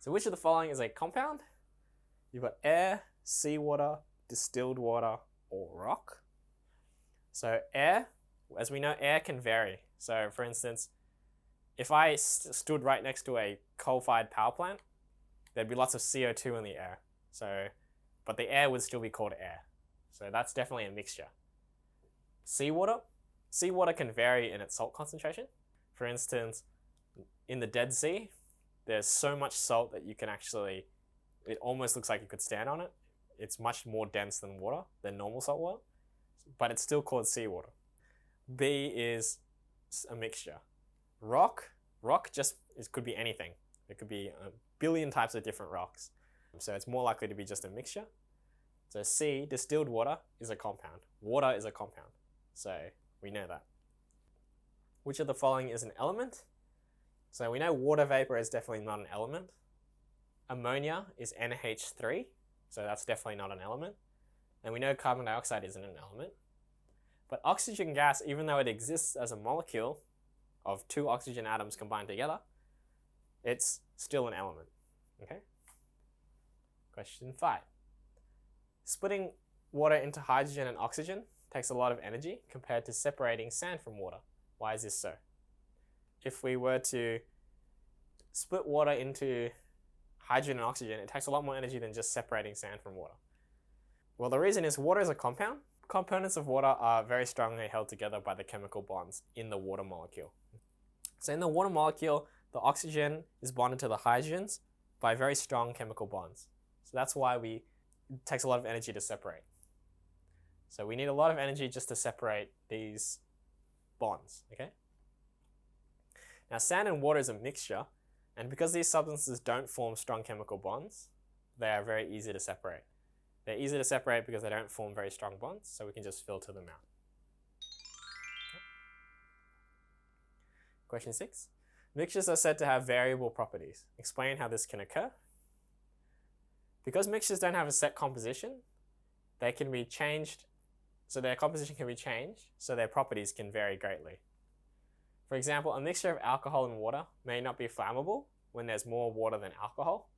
So which of the following is a compound? You've got air, seawater, distilled water, or rock. So air, as we know, air can vary. So for instance, if I stood right next to a coal-fired power plant, there'd be lots of CO2 in the air. But the air would still be called air. So that's definitely a mixture. Seawater can vary in its salt concentration. For instance, in the Dead Sea, there's so much salt that you can actually, it almost looks like you could stand on it. It's much more dense than water, than normal salt water, but it's still called seawater. B is a mixture. Rock just could be anything. It could be a billion types of different rocks. So it's more likely to be just a mixture. So C, distilled water, is a compound. Water is a compound. So we know that. Which of the following is an element? So we know water vapor is definitely not an element. Ammonia is NH3, so that's definitely not an element. And we know carbon dioxide isn't an element. But oxygen gas, even though it exists as a molecule of two oxygen atoms combined together, it's still an element. Okay? Question 5. Splitting water into hydrogen and oxygen takes a lot of energy compared to separating sand from water. Why is this so? If we were to split water into hydrogen and oxygen, it takes a lot more energy than just separating sand from water. Well, the reason is water is a compound. Components of water are very strongly held together by the chemical bonds in the water molecule. So in the water molecule, the oxygen is bonded to the hydrogens by very strong chemical bonds. So that's why it takes a lot of energy to separate. So we need a lot of energy just to separate these bonds, okay? Now sand and water is a mixture, and because these substances don't form strong chemical bonds, they are very easy to separate. They're easy to separate because they don't form very strong bonds, so we can just filter them out. Okay. Question 6. Mixtures are said to have variable properties. Explain how this can occur. Because mixtures don't have a set composition, they can be changed, so their composition can be changed, so their properties can vary greatly. For example, a mixture of alcohol and water may not be flammable when there's more water than alcohol,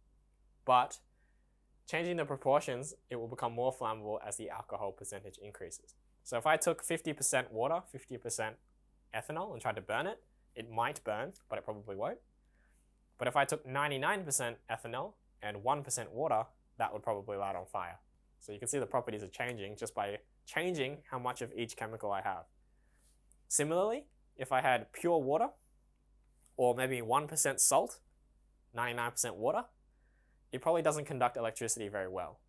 but changing the proportions, it will become more flammable as the alcohol percentage increases. So if I took 50% water, 50% ethanol and tried to burn it, it might burn, but it probably won't. But if I took 99% ethanol and 1% water, that would probably light on fire. So you can see the properties are changing just by changing how much of each chemical I have. Similarly, if I had pure water, or maybe 1% salt, 99% water, it probably doesn't conduct electricity very well.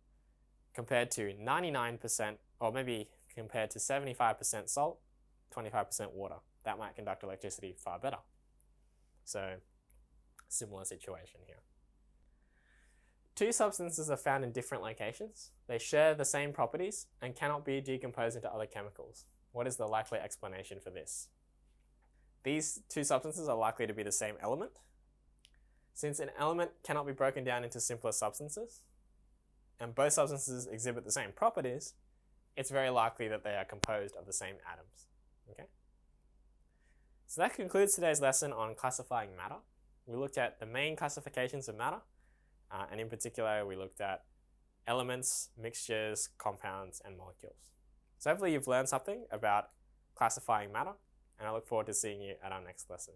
Compared to 99%, or maybe compared to 75% salt, 25% water. That might conduct electricity far better. So, similar situation here. Two substances are found in different locations. They share the same properties and cannot be decomposed into other chemicals. What is the likely explanation for this? These two substances are likely to be the same element. Since an element cannot be broken down into simpler substances, and both substances exhibit the same properties, it's very likely that they are composed of the same atoms. Okay? So that concludes today's lesson on classifying matter. We looked at the main classifications of matter, and in particular we looked at elements, mixtures, compounds, and molecules. So hopefully you've learned something about classifying matter, and I look forward to seeing you at our next lesson.